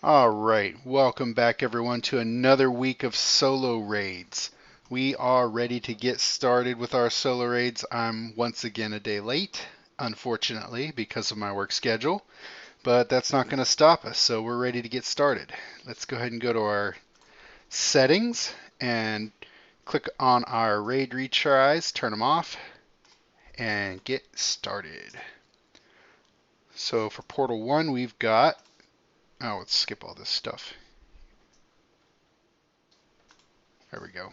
Alright, welcome back everyone to another week of solo raids. We are ready to get started with our solo raids. I'm once again a day late, unfortunately, because of my work schedule, but that's not going to stop us, so we're ready to get started. Let's go ahead and go to our settings and click on our raid retries, turn them off, and get started. So for Portal 1 we've got, let's skip all this stuff. There we go.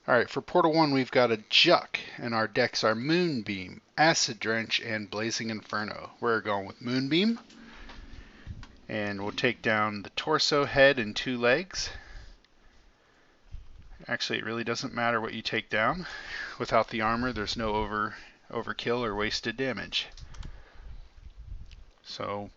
Alright, for Portal 1 we've got a Juck, and our decks are Moonbeam, Acid Drench, and Blazing Inferno. We're going with Moonbeam, and we'll take down the torso, head, and 2 legs. Actually, it really doesn't matter what you take down. Without the armor, there's no overkill or wasted damage. So,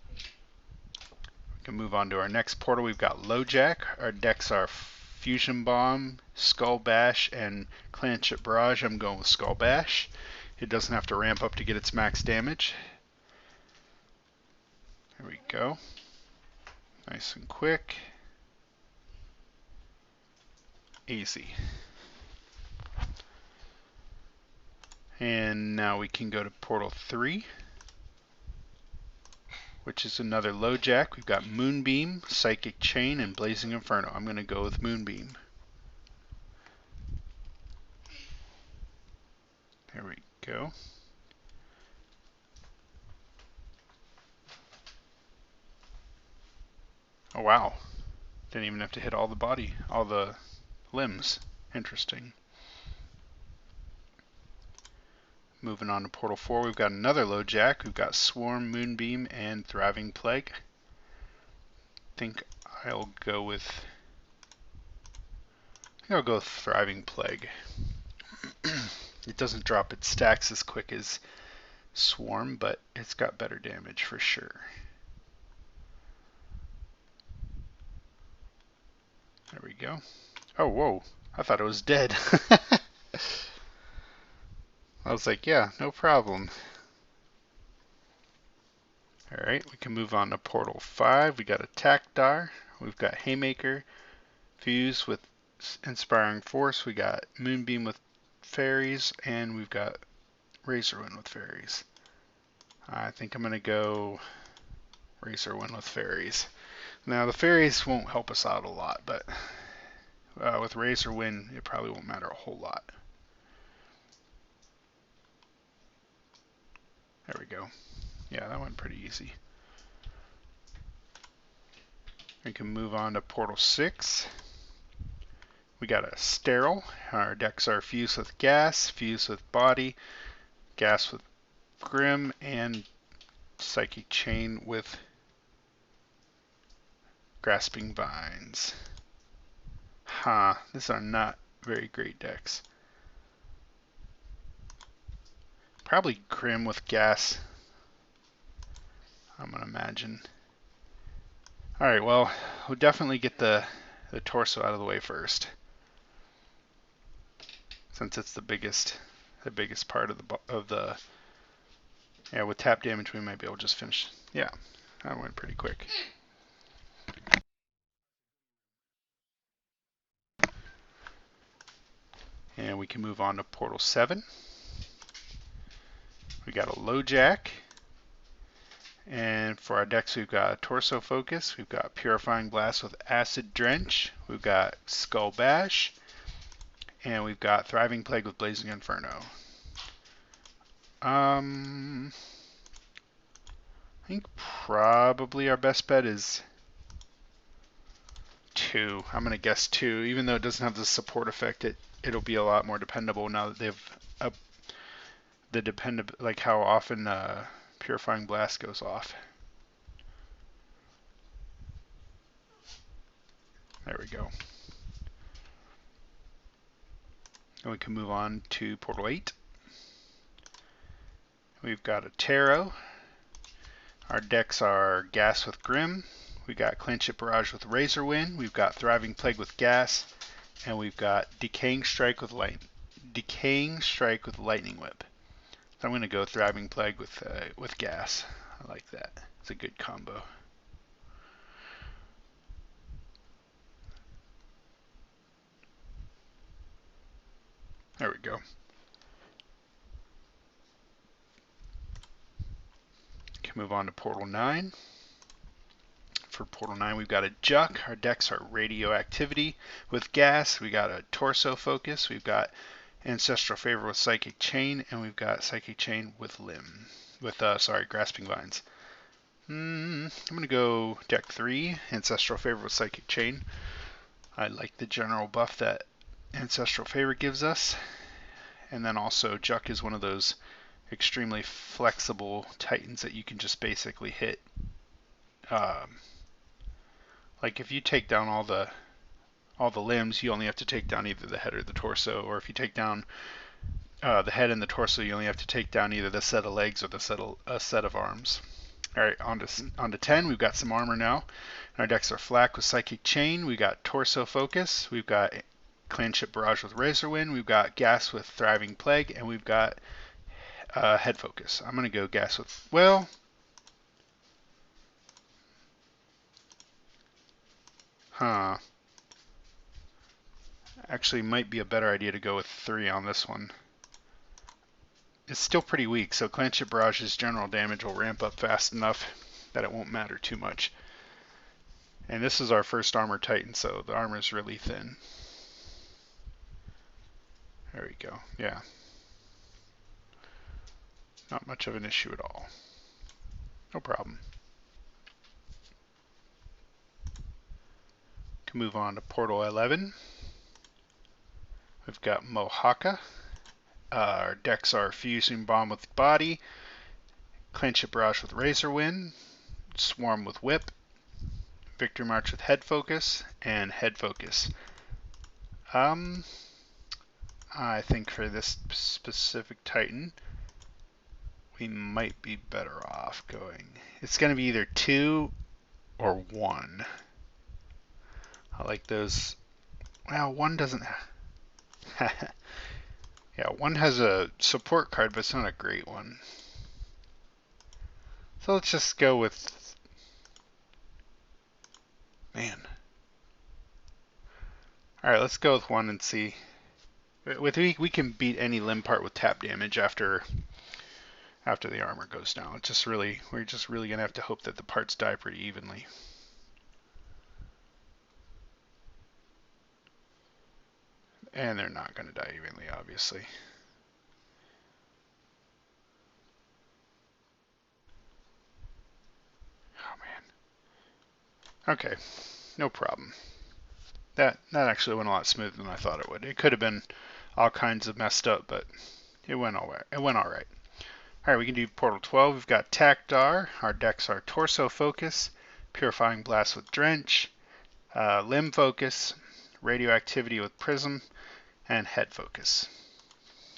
we can move on to our next portal. We've got LoJack. Our decks are Fusion Bomb, Skull Bash, and Clanship Barrage. I'm going with Skull Bash. It doesn't have to ramp up to get its max damage. There we go. Nice and quick. Easy. And now we can go to Portal 3, which is another LoJack. We've got Moonbeam, Psychic Chain, and Blazing Inferno. I'm going to go with Moonbeam. There we go. Oh wow. Didn't even have to hit all the limbs. Interesting. Moving on to Portal 4, we've got another LoJack. We've got Swarm, Moonbeam, and Thriving Plague. I think I'll go with Thriving Plague. It doesn't drop its stacks as quick as Swarm, but it's got better damage for sure. There we go. Oh, whoa. I thought it was dead. I was like, yeah, no problem. Alright, we can move on to Portal 5. We got a Takdar. We've got Haymaker. Fuse with Inspiring Force. We got Moonbeam with Fairies. And we've got Razorwind with Fairies. I think I'm going to go Razorwind with Fairies. Now, the Fairies won't help us out a lot, but with Razorwind, it probably won't matter a whole lot. There we go. Yeah, that went pretty easy. We can move on to Portal 6. We got a Sterile. Our decks are Fuse with Gas, Fuse with Body, Gas with Grim, and Psychic Chain with Grasping Vines. These are not very great decks. Probably Grim with Gas, I'm going to imagine. Alright, well, we'll definitely get the torso out of the way first, since it's the biggest part of the yeah, with tap damage we might be able to just finish. Yeah, that went pretty quick. And we can move on to Portal 7. We got a LoJack. And for our decks, we've got Torso Focus, we've got Purifying Blast with Acid Drench, we've got Skull Bash, and we've got Thriving Plague with Blazing Inferno. I think probably our best bet is 2. I'm going to guess 2. Even though it doesn't have the support effect, it'll be a lot more dependable now that they've like how often Purifying Blast goes off. There we go. And we can move on to Portal 8. We've got a Tarot. Our decks are Gas with Grim. We've got Clanship Barrage with Razorwind. We've got Thriving Plague with Gas. And we've got Decaying Strike with Lightning Whip. So I'm going to go Thriving Plague with Gas. I like that. It's a good combo. There we go. Can move on to Portal 9. For Portal 9, we've got a Juck. Our decks are Radioactivity with Gas. We got a Torso Focus. We've got Ancestral Favor with Psychic Chain, and we've got Psychic Chain with Grasping Vines. I'm going to go deck 3, Ancestral Favor with Psychic Chain. I like the general buff that Ancestral Favor gives us. And then also, Juck is one of those extremely flexible Titans that you can just basically hit. Like if you take down all the limbs, you only have to take down either the head or the torso, or if you take down the head and the torso, you only have to take down either the set of legs or the set of arms. All right, on to 10. We've got some armor now. Our decks are Flak with Psychic Chain. We got Torso Focus. We've got Clanship Barrage with Razorwind. We've got Gas with Thriving Plague, and we've got Head Focus. I'm gonna go Gas with Actually, might be a better idea to go with 3 on this one. It's still pretty weak, so Clanship Barrage's general damage will ramp up fast enough that it won't matter too much. And this is our first Armor Titan, so the armor is really thin. There we go. Yeah. Not much of an issue at all. No problem. Can move on to Portal 11. We've got Mohaka. Our decks are Fusing Bomb with Body, Clanship Barrage with Razorwind, Swarm with Whip, Victory March with Head Focus, and Head Focus. I think for this specific Titan, we might be better off going. It's going to be either 2 or 1. I like those. Well, 1 doesn't. Yeah, 1 has a support card, but it's not a great one. So let's just go with. Man. Alright, let's go with 1 and see. We can beat any limb part with tap damage after the armor goes down. We're just really gonna have to hope that the parts die pretty evenly. And they're not gonna die evenly, obviously. Oh man. Okay, no problem. That actually went a lot smoother than I thought it would. It could have been all kinds of messed up, but it went all right. All right, we can do Portal 12. We've got Takdar. Our decks are Torso Focus, Purifying Blast with Drench, Limb Focus, Radioactivity with Prism, and Head Focus.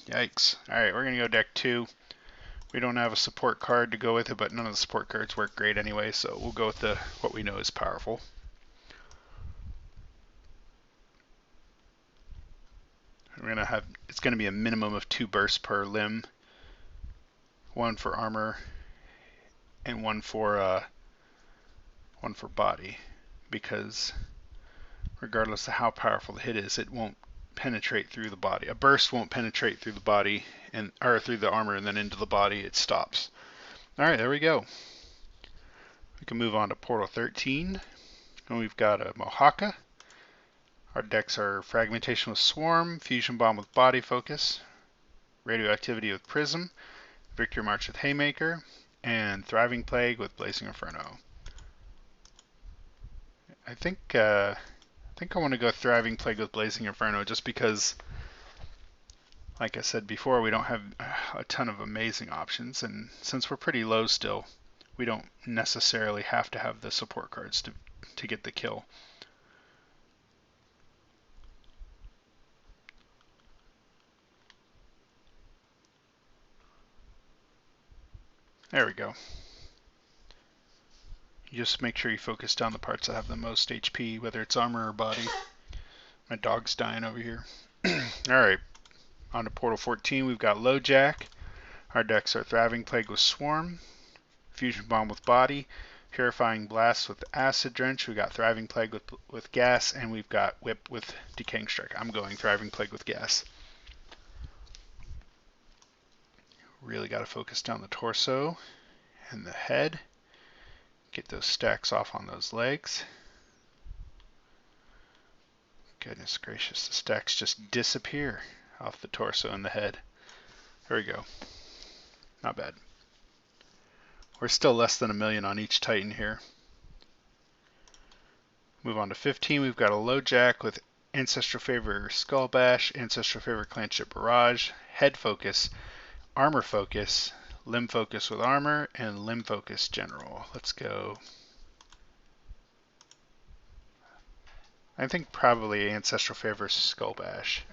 Yikes. All right, we're going to go deck 2. We don't have a support card to go with it, but none of the support cards work great anyway, so we'll go with what we know is powerful. It's going to be a minimum of 2 bursts per limb. 1 for armor and 1 for body, because regardless of how powerful the hit is, it won't penetrate through the body. A burst won't penetrate through the body or through the armor and then into the body. It stops. All right, there we go. We can move on to Portal 13, and we've got a Mohaka. Our decks are Fragmentation with Swarm, Fusion Bomb with Body Focus, Radioactivity with Prism, Victory March with Haymaker, and Thriving Plague with Blazing Inferno. I think I want to go Thriving Plague with Blazing Inferno just because, like I said before, we don't have a ton of amazing options, and since we're pretty low still, we don't necessarily have to have the support cards to get the kill. There we go. You just make sure you focus down the parts that have the most HP, whether it's armor or body. My dog's dying over here. Alright, on to Portal 14, we've got LoJack. Our decks are Thriving Plague with Swarm, Fusion Bomb with Body, Purifying Blast with Acid Drench. We've got Thriving Plague with Gas, and we've got Whip with Decaying Strike. I'm going Thriving Plague with Gas. Really got to focus down the torso and the head. Get those stacks off on those legs. Goodness gracious, the stacks just disappear off the torso and the head. There we go. Not bad. We're still less than 1 million on each Titan here. Move on to 15. We've got a low jack with Ancestral Favor Skull Bash, Ancestral Favor Clanship Barrage, Head Focus, Armor Focus, Limb Focus with Armor, and Limb Focus General. Let's go. I think probably Ancestral Favor Skull Bash.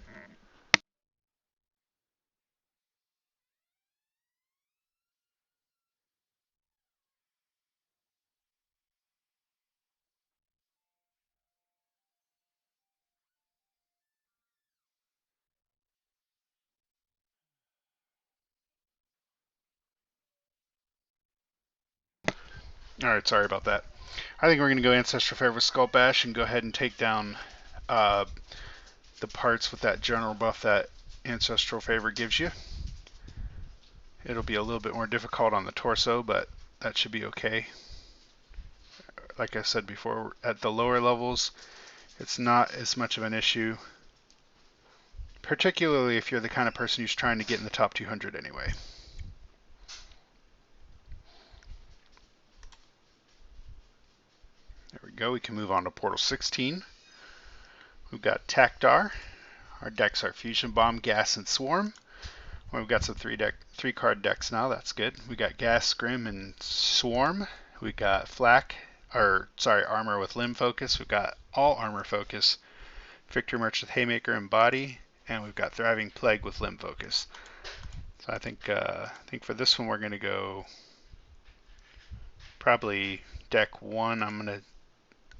Alright, sorry about that. I think we're going to go Ancestral Favor Skull Bash and go ahead and take down the parts with that general buff that Ancestral Favor gives you. It'll be a little bit more difficult on the torso, but that should be okay. Like I said before, at the lower levels, it's not as much of an issue, particularly if you're the kind of person who's trying to get in the top 200 anyway. There we go. We can move on to Portal 16. We've got Taktar. Our decks are Fusion Bomb, Gas, and Swarm. Well, we've got some three card decks now. That's good. We got Gas, Scrim, and Swarm. We got Armor with Limb Focus. We've got all Armor Focus. Victory March with Haymaker and Body, and we've got Thriving Plague with Limb Focus. So I think for this one we're going to go probably deck 1. I'm going to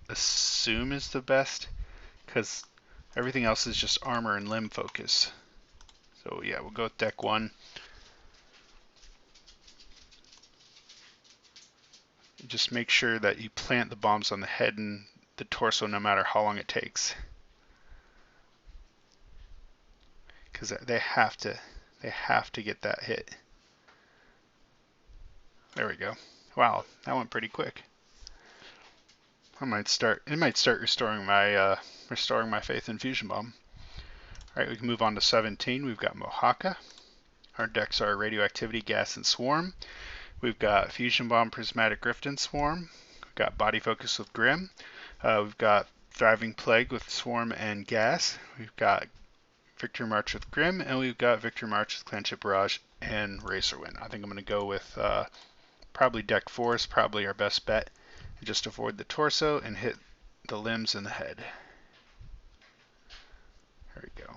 assume is the best, because everything else is just Armor and Limb Focus. So yeah, we'll go with deck 1. Just make sure that you plant the bombs on the head and the torso no matter how long it takes, because they have to get that hit. There we go. Wow, that went pretty quick. It might start restoring my faith in Fusion Bomb. Alright, we can move on to 17. We've got Mohaka. Our decks are Radioactivity, Gas, and Swarm. We've got Fusion Bomb, Prismatic Rift, and Swarm. We've got Body Focus with Grim. We've got Thriving Plague with Swarm and Gas. We've got Victory March with Grim, and we've got Victory March with Clanship Barrage and Racerwind. I think I'm going to go with probably deck 4 is probably our best bet. Just avoid the torso and hit the limbs and the head. There we go.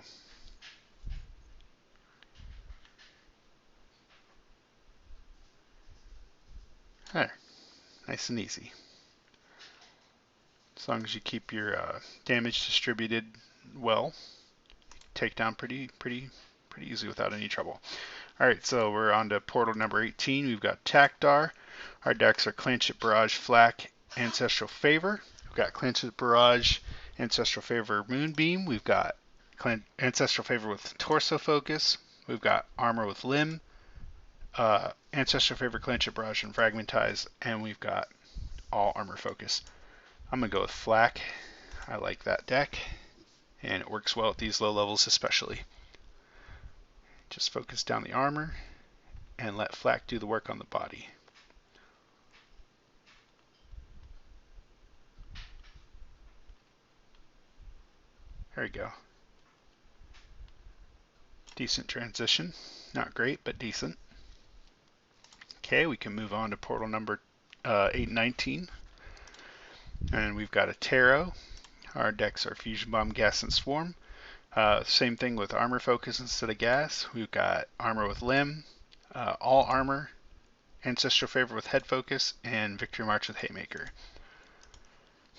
There. Nice and easy. As long as you keep your damage distributed well, take down pretty easy without any trouble. Alright, so we're on to portal number 18. We've got Taktar. Our decks are Clanship Barrage, Flak, Ancestral Favor. We've got Clanship Barrage, Ancestral Favor, Moonbeam. We've got Ancestral Favor with Torso Focus. We've got Armor with Limb, Ancestral Favor, Clanship Barrage, and Fragmentize. And we've got all Armor Focus. I'm going to go with Flak. I like that deck, and it works well at these low levels especially. Just focus down the armor and let Flak do the work on the body. There we go. Decent transition. Not great, but decent. Okay, we can move on to portal number 819. And we've got a Tarot. Our decks are Fusion Bomb, Gas, and Swarm. Same thing with Armor Focus instead of Gas. We've got Armor with Limb, all Armor, Ancestral Favor with Head Focus, and Victory March with Haymaker.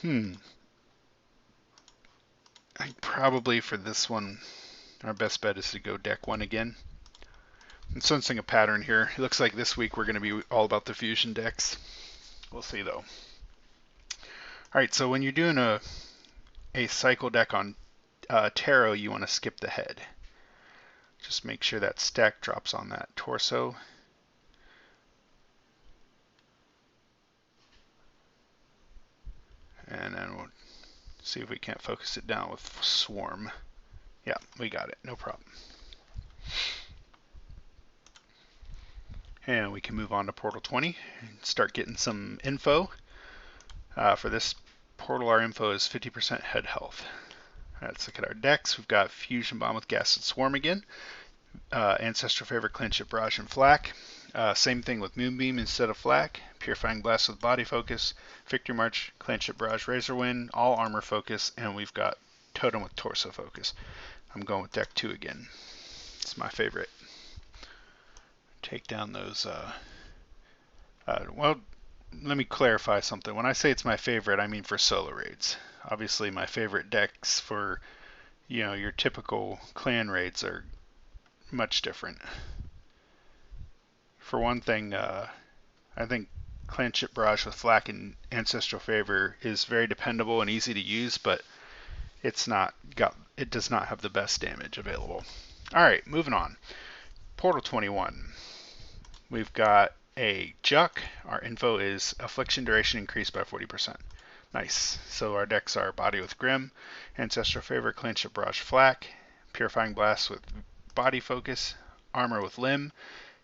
I think probably for this one, our best bet is to go deck 1 again. I'm sensing a pattern here. It looks like this week we're going to be all about the fusion decks. We'll see though. Alright, so when you're doing a cycle deck on Tarot, you want to skip the head. Just make sure that stack drops on that torso. And then we'll see if we can't focus it down with Swarm. Yeah, we got it, no problem. And we can move on to Portal 20 and start getting some info. For this portal, our info is 50% head health. Let's look at our decks. We've got Fusion Bomb with Gas and Swarm again. Ancestral Favor, Clinch it, Barrage, and Flak. Same thing with Moonbeam instead of Flak. Purifying Blast with Body Focus. Victory March, Clinch it, Barrage, Razor Wind. All Armor Focus. And we've got Totem with Torso Focus. I'm going with deck 2 again. It's my favorite. Take down those. Well, let me clarify something. When I say it's my favorite, I mean for solo raids. Obviously, my favorite decks for your typical clan raids are much different. For one thing, I think Clinch it, Barrage with Flak and Ancestral Favor is very dependable and easy to use, but it does not have the best damage available. All right, moving on. Portal 21. We've got a Juck. Our info is Affliction duration increased by 40%. Nice. So our decks are Body with Grim, Ancestral Favor, Clinch it, Barrage, Flak, Purifying Blast with Body Focus, Armor with Limb,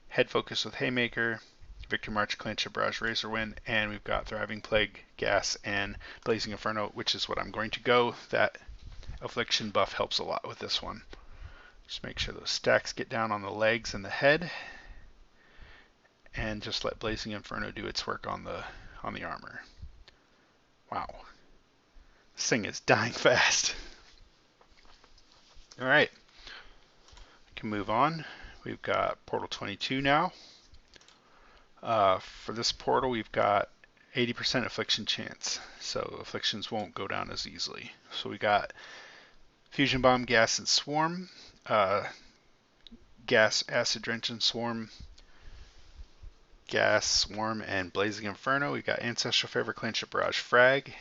Head Focus with Haymaker, Victory March, Clinch it, Barrage, Razor Wind, and we've got Thriving Plague, Gas, and Blazing Inferno, which is what I'm going to go. That Affliction buff helps a lot with this one. Just make sure those stacks get down on the legs and the head, and just let Blazing Inferno do its work on the armor. Wow, this thing is dying fast. All right, we can move on. We've got Portal 22 now. For this portal, we've got 80% Affliction chance, so Afflictions won't go down as easily. So we got Fusion Bomb, Gas, and Swarm. Gas, Acid Drench, and Swarm. Gas, Swarm, and Blazing Inferno. We've got Ancestral Favor, Clinch it, Barrage, Frag.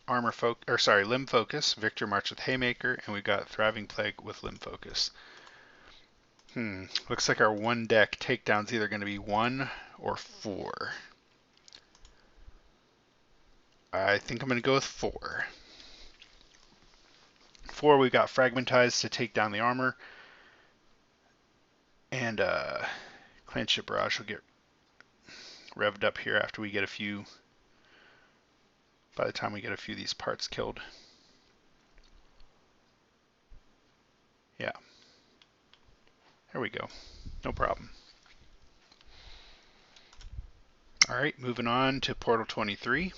Limb Focus, Victor March with Haymaker, and we've got Thriving Plague with Limb Focus. Looks like our one deck takedown's either going to be 1 or 4. I think I'm going to go with 4. 4, we've got Fragmentize to take down the armor, and Clinch it, Barrage will get revved up here after we get a few. By the time we get a few of these parts killed. Yeah. There we go. No problem. Alright, moving on to Portal 23.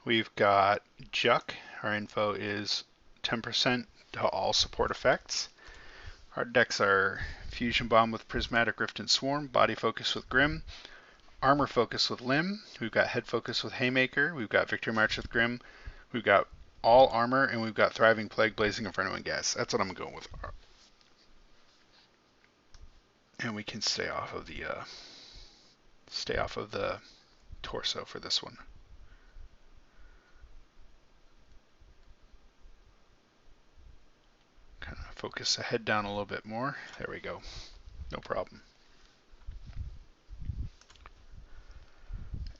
We've got Juck. Our info is 10% to all support effects. Our decks are Fusion Bomb with Prismatic Rift and Swarm, Body Focus with Grim, Armor Focus with Limb. We've got Head Focus with Haymaker. We've got Victory March with Grim. We've got all Armor, and we've got Thriving Plague, Blazing Inferno, and Gas. That's what I'm going with. And we can stay off of the torso for this one. Kind of focus the head down a little bit more. There we go. No problem.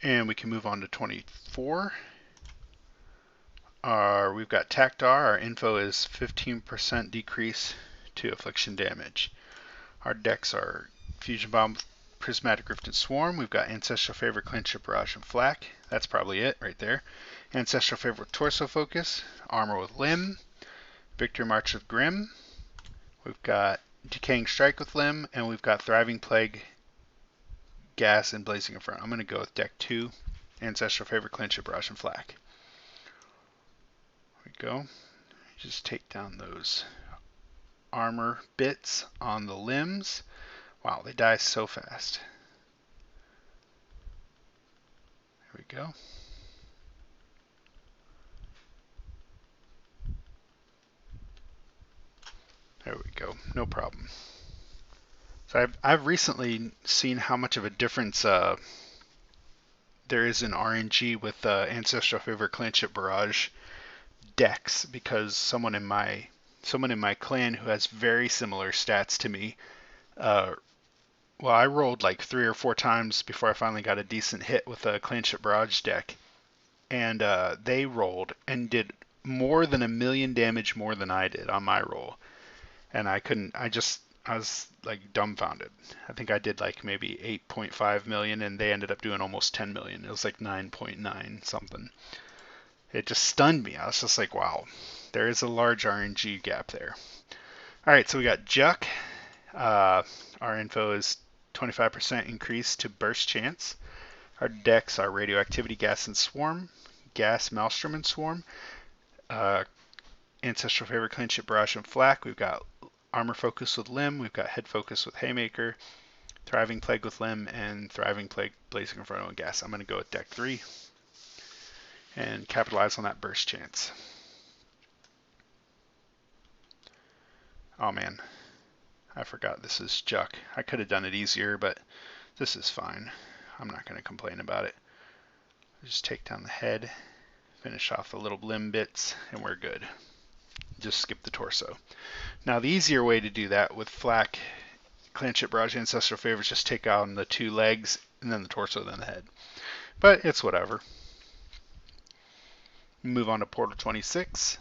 And we can move on to 24. We've got Tactar. Our info is 15% decrease to Affliction damage. Our decks are Fusion Bomb, Prismatic Rift, and Swarm. We've got Ancestral Favor, Clinch it, Barrage, and Flak. That's probably it right there. Ancestral Favor with Torso Focus, Armor with Limb, Victory March with Grim. We've got Decaying Strike with Limb, and we've got Thriving Plague, Gas, and Blazing Inferno. I'm going to go with deck 2, Ancestral Favor, Clinch it, Barrage, and Flak. There we go. Just take down those armor bits on the limbs. Wow, they die so fast. There we go. There we go. No problem. So I've recently seen how much of a difference there is in RNG with Ancestral Favor, Clinch it, Barrage decks, because someone in my someone in my clan who has very similar stats to me. Uh, well, I rolled like 3 or 4 times before I finally got a decent hit with a Clanship Barrage deck, and they rolled and did more than 1,000,000 damage more than I did on my roll, and I couldn't. I was like dumbfounded. I think I did like maybe 8.5 million, and they ended up doing almost 10 million. It was like 9.9 something. It just stunned me. I was just like, wow, there is a large RNG gap there. All right, so we got Juck. Our info is 25% increase to burst chance. Our decks are radioactivity, gas, and swarm. Gas, maelstrom, and swarm. Ancestral favor, clanship, barrage, and flak. We've got armor focus with limb. We've got head focus with haymaker. Thriving plague with limb, and thriving plague, blazing inferno, and gas. I'm going to go with deck 3 and capitalize on that burst chance. Oh man, I forgot this is Juck. I could have done it easier, but this is fine. I'm not going to complain about it. Just take down the head, finish off the little limb bits, and we're good. Just skip the torso. Now the easier way to do that with flak, clanship, barrage, ancestral favors, just take on the 2 legs and then the torso, then the head. But it's whatever. Move on to Portal 26.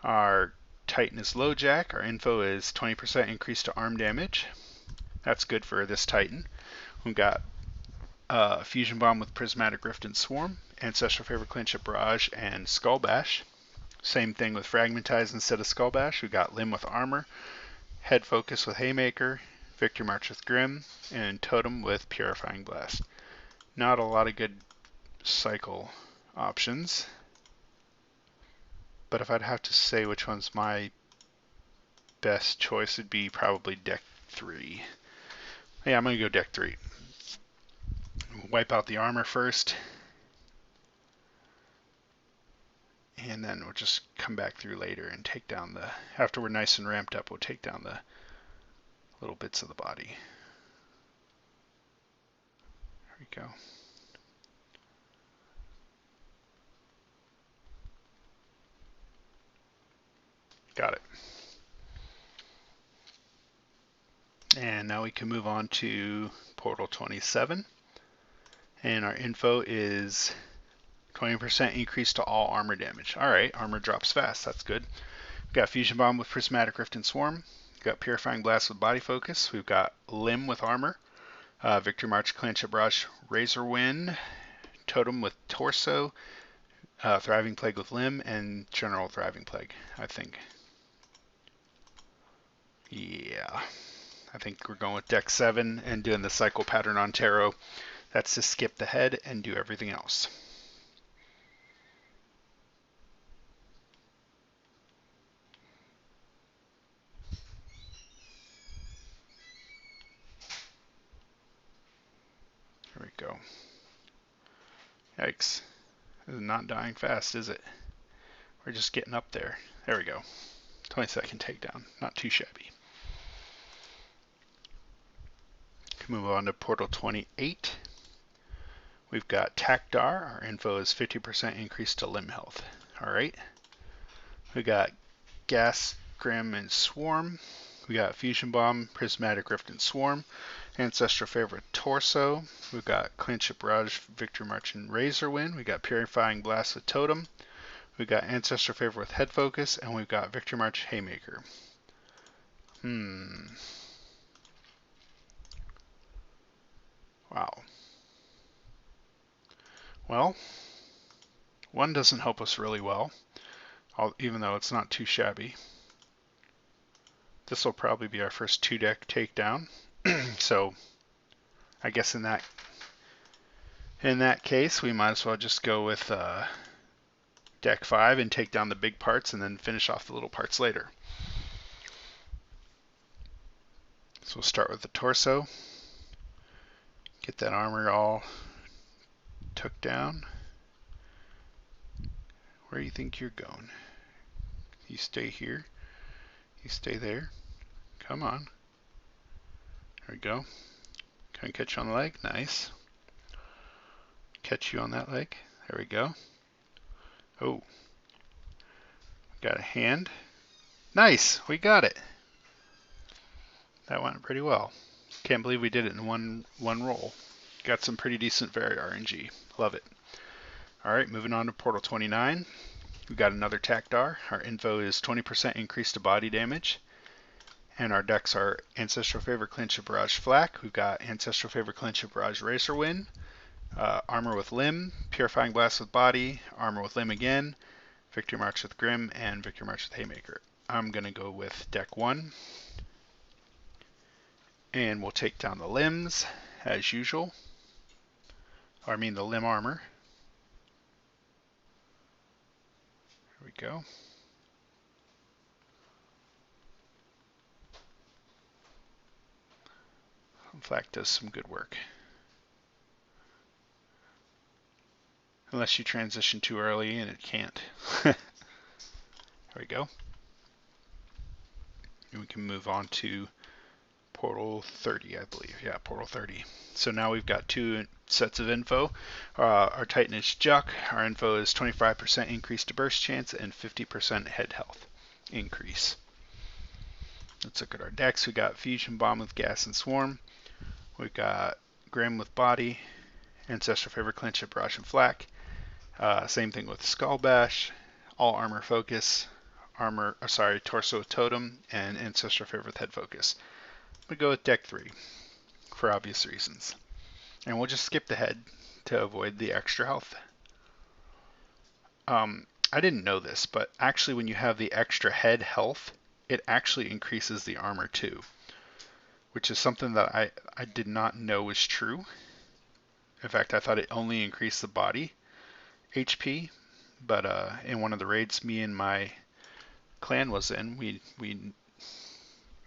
Our Titan is LoJack. Our info is 20% increase to arm damage. That's good for this Titan. We've got Fusion Bomb with Prismatic Rift and Swarm, Ancestral Favor, Clanship, Barrage, and Skull Bash. Same thing with Fragmentize instead of Skull Bash. We've got Limb with Armor, Head Focus with Haymaker, Victory March with Grim, and Totem with Purifying Blast. Not a lot of good cycle options, but if I'd have to say which one's my best choice, it'd be probably deck 3. Yeah, I'm going to go deck 3. Wipe out the armor first, and then we'll just come back through later and take down the, after we're nice and ramped up, we'll take down the little bits of the body. There we go. Got it. And now we can move on to Portal 27. And our info is 20% increase to all armor damage. Alright, armor drops fast. That's good. We've got Fusion Bomb with Prismatic Rift and Swarm. We've got Purifying Blast with Body Focus. We've got Limb with Armor. Victory March, Clanship, Barrage, Razor Wind. Totem with Torso. Thriving Plague with Limb. And General Thriving Plague, I think. Yeah. I think we're going with deck 7 and doing the cycle pattern on tarot. That's to skip the head and do everything else. Here we go. Yikes. This is not dying fast, is it? We're just getting up there. There we go. 20-second takedown. Not too shabby. Move on to Portal 28. We've got Takdar. Our info is 50% increase to limb health. Alright. We got Gas, Grim, and Swarm. We got Fusion Bomb, Prismatic Rift, and Swarm. Ancestral Favorite Torso. We've got Clanship, Barrage, Victory March, and Razor Wind. We got Purifying Blast with Totem. We've got Ancestral Favor with Head Focus, and we've got Victory March Haymaker. Wow. Well, one doesn't help us really well, even though it's not too shabby. This will probably be our first 2-deck takedown. So I guess in that case, we might as well just go with deck 5 and take down the big parts and then finish off the little parts later. So we'll start with the torso. Get that armor all took down. Where do you think you're going? You stay here. You stay there. Come on. There we go. Can I catch you on the leg? Nice. Catch you on that leg. There we go. Oh. Got a hand. Nice, we got it. That went pretty well. Can't believe we did it in one roll. Got some pretty decent Fairy RNG. Love it. All right, moving on to Portal 29. We've got another Takdar. Our info is 20% increase to body damage. And our decks are Ancestral Favor, Clinch, Barrage, Flak. We've got Ancestral Favor, Clinch, Barrage, Razorwind. Armor with Limb, Purifying Blast with Body, Armor with Limb again, Victory March with Grim, and Victory March with Haymaker. I'm going to go with deck 1. And we'll take down the limbs, as usual. Or I mean the limb armor. Here we go. Flak does some good work. Unless you transition too early and it can't. There we go. And we can move on to Portal 30, I believe. Yeah, Portal 30. So now we've got two sets of info. Our Titan is Juck. Our info is 25% increase to burst chance and 50% head health increase. Let's look at our decks. We got Fusion Bomb with Gas and Swarm. We got Grim with Body, Ancestral Favor, Clinch, Barrage, and Flak. Same thing with Skull Bash, All Armor Focus, Torso with Totem, and Ancestral Favor with Head Focus. We go with deck 3 for obvious reasons. And we'll just skip the head to avoid the extra health. I didn't know this, but actually when you have the extra head health, it actually increases the armor too, which is something that I did not know was true. In fact, I thought it only increased the body HP, but in one of the raids me and my clan was in, we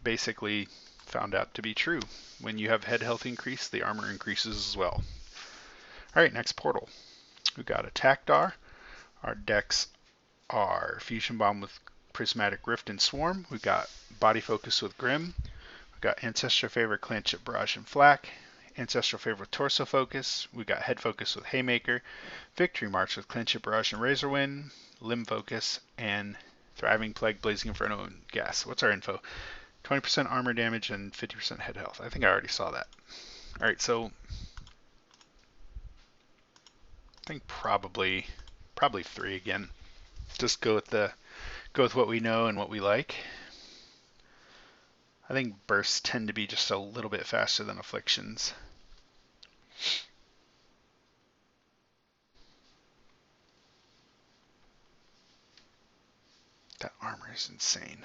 basically found out to be true. When you have head health increase, the armor increases as well. Alright, next portal. We've got a Takdar. Our decks are Fusion Bomb with Prismatic Rift and Swarm. We've got Body Focus with Grim. We've got Ancestral Favor, Clinch, Barrage, and Flak. Ancestral Favor with Torso Focus. We've got Head Focus with Haymaker. Victory March with Clinch, Barrage, and Razorwind. Limb Focus, and Thriving Plague, Blazing Inferno, and Gas. What's our info? 20% armor damage and 50% head health. I think I already saw that. Alright, so I think probably 3 again. Just go with what we know and what we like. I think bursts tend to be just a little bit faster than afflictions. That armor is insane.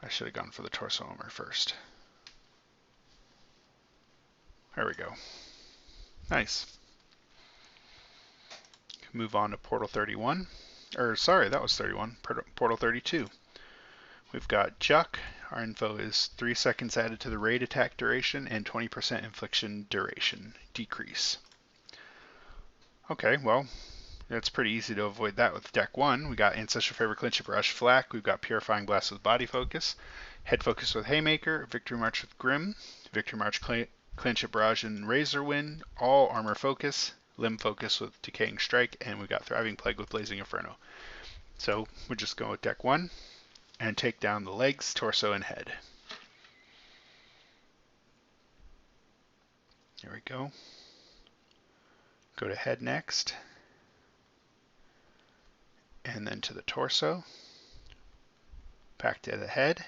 I should have gone for the torso armor first. There we go. Nice. Move on to Portal 31. Or sorry, that was 31. Portal 32. We've got Juck. Our info is 3 seconds added to the raid attack duration and 20% infliction duration decrease. Okay, well, it's pretty easy to avoid that with deck 1. We got Ancestral Favor, Clinch, Barrage, Flak. We've got Purifying Blast with Body Focus, Head Focus with Haymaker, Victory March with Grim, Victory March, Clinch, Barrage, and Razorwind, All Armor Focus, Limb Focus with Decaying Strike, and we've got Thriving Plague with Blazing Inferno. So we're just going with deck 1 and take down the legs, torso, and head. Here we go. Go to head next. And then to the torso. Back to the head.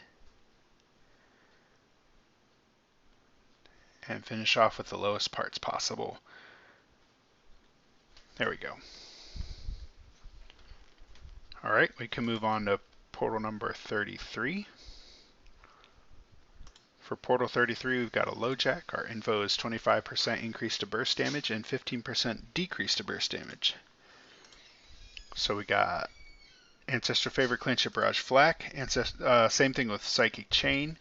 And finish off with the lowest parts possible. There we go. Alright, we can move on to portal number 33. For Portal 33, we've got a LoJack. Our info is 25% increase to burst damage and 15% decrease to burst damage. So we got Ancestral Favor, Clinch, Barrage, Flak. Same thing with Psychic Chain.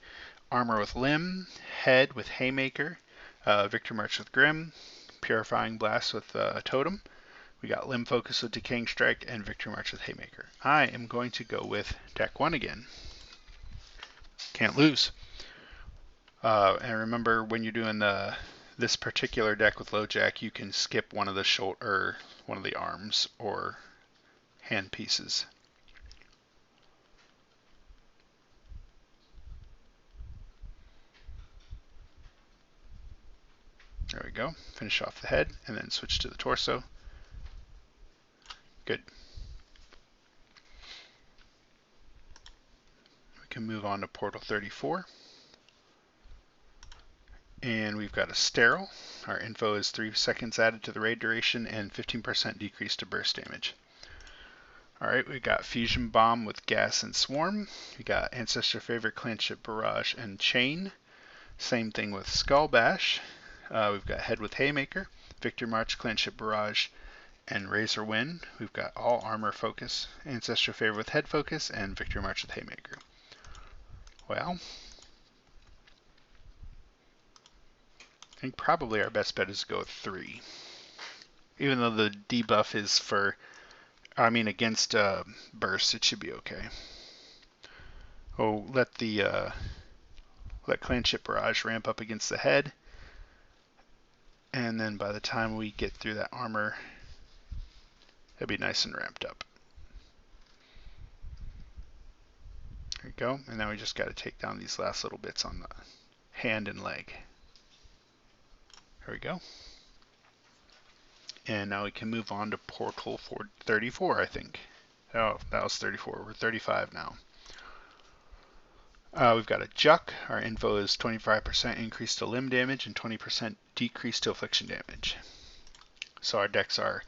Armor with Limb. Head with Haymaker. Victory March with Grim. Purifying Blast with Totem. We got Limb Focus with Decaying Strike and Victory March with Haymaker. I am going to go with deck 1 again. Can't lose. And remember, when you're doing this particular deck with LoJack, you can skip one of the arms or hand pieces. There we go. Finish off the head and then switch to the torso. Good. We can move on to Portal 34. And we've got a sterile. Our info is 3 seconds added to the raid duration and 15% decrease to burst damage. Alright, we got Fusion Bomb with Gas and Swarm. We got Ancestor Favorite, Clanship, Barrage, and Chain. Same thing with Skull Bash. We've got Head with Haymaker, Victory March, Clanship, Barrage, and Razor Wind. We've got All Armor Focus, Ancestor Favor with Head Focus, and Victory March with Haymaker. Well, I think probably our best bet is to go with 3. Even though the debuff is against burst, it should be okay. Oh, let Clanship Barrage ramp up against the head, and then by the time we get through that armor, it'll be nice and ramped up. There we go, and now we just got to take down these last little bits on the hand and leg. There we go. And now we can move on to Portal 34, I think. Oh, that was 34. We're 35 now. We've got a Juck. Our info is 25% increase to limb damage and 20% decrease to affliction damage. So our decks are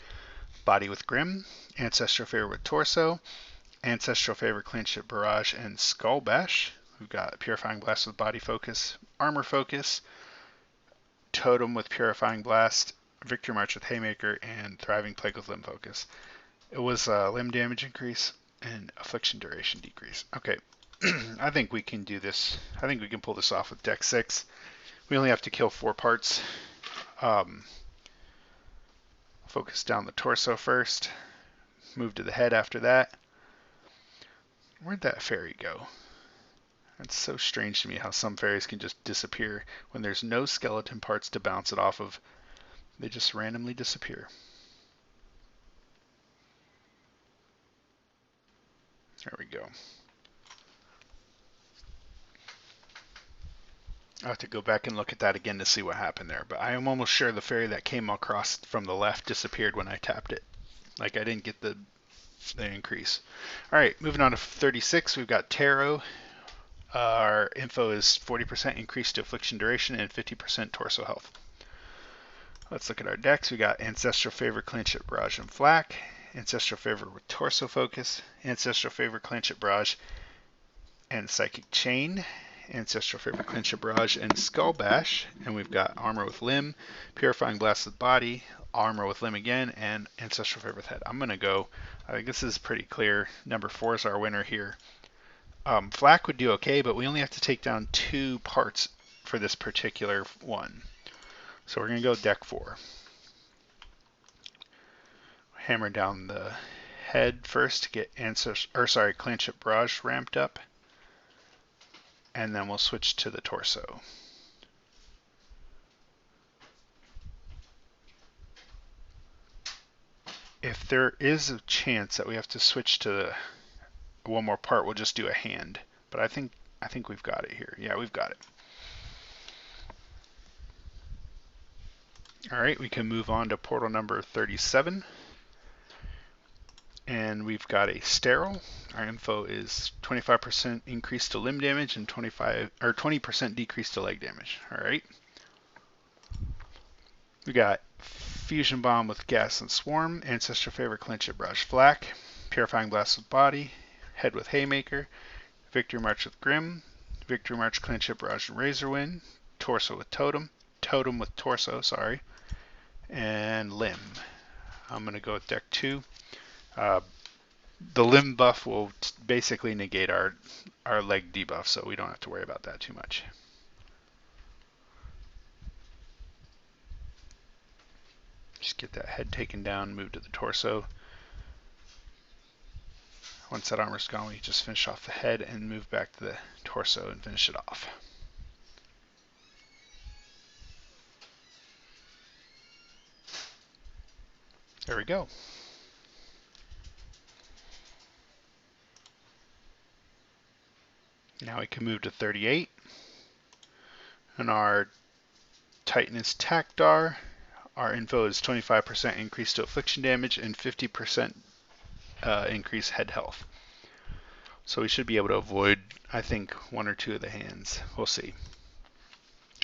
Body with Grim, Ancestral Favor with Torso, Ancestral Favor, Clanship, Barrage, and Skull Bash. We've got Purifying Blast with Body Focus, Armor Focus, Totem with Purifying Blast, Victory March with Haymaker, and Thriving Plague with Limb Focus. It was limb damage increase and affliction duration decrease. Okay, I think we can do this. I think we can pull this off with deck 6. We only have to kill 4 parts. Focus down the torso first. Move to the head after that. Where'd that fairy go? That's so strange to me how some fairies can just disappear when there's no skeleton parts to bounce it off of. They just randomly disappear. There we go. I'll have to go back and look at that again to see what happened there, but I am almost sure the fairy that came across from the left disappeared when I tapped it. Like I didn't get the increase. Alright, moving on to 36, we've got Tarot. Our info is 40% increase to affliction duration and 50% torso health. Let's look at our decks. We got Ancestral Favor, Clanship, Barrage, and Flak. Ancestral Favor with Torso Focus. Ancestral Favor, Clanship, Barrage, and Psychic Chain. Ancestral Favor, Clanship, Barrage, and Skull Bash. And we've got Armor with Limb, Purifying Blast with Body, Armor with Limb again, and Ancestral Favor with Head. I'm going to go, I think this is pretty clear. Number 4 is our winner here. Flak would do okay, but we only have to take down 2 parts for this particular one. So we're going to go deck 4. Hammer down the head first to get Clanship Barrage ramped up. And then we'll switch to the torso. If there is a chance that we have to switch to one more part, we'll just do a hand. But I think we've got it here. Yeah, we've got it. Alright, we can move on to portal number 37. And we've got a sterile. Our info is 25% increase to limb damage and 20% decrease to leg damage. Alright. We got Fusion Bomb with Gas and Swarm, Ancestral Favor, Clanship, Barrage, Flak, Purifying Blast with Body, Head with Haymaker, Victory March with Grim, Victory March, Clanship, Barrage, and Razor Wind, Torso with Totem, Totem with Torso, sorry, and Limb. I'm going to go with deck 2. The limb buff will basically negate our leg debuff, so we don't have to worry about that too much. Just get that head taken down, move to the torso. Once that armor's gone, we just finish off the head and move back to the torso and finish it off. There we go. Now we can move to 38. And our Titan is Takdar. Our info is 25% increase to affliction damage and 50% increase head health. So we should be able to avoid, I think, one or two of the hands. We'll see.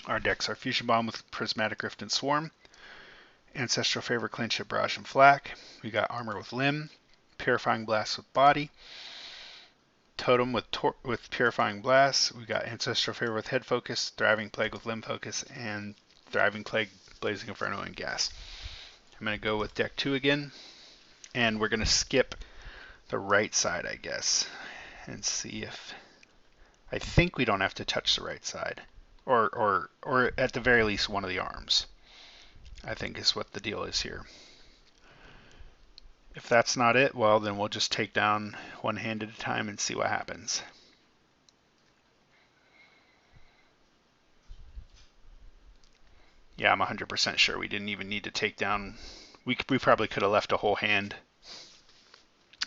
Our decks are Fusion Bomb with Prismatic Rift and Swarm, Ancestral Favor, Clinch, Barrage, and Flak. We got Armor with Limb, Purifying Blast with Body, Totem with Purifying Blast. We got Ancestral Favor with Head Focus, Thriving Plague with Limb Focus, and Thriving Plague, Blazing Inferno, and Gas. I'm going to go with deck 2 again, and we're going to skip the right side, I guess, and see if... I think we don't have to touch the right side, or at the very least one of the arms, I think is what the deal is here. If that's not it, well, then we'll just take down one hand at a time and see what happens. Yeah, I'm 100% sure we didn't even need to take down. We probably could have left a whole hand,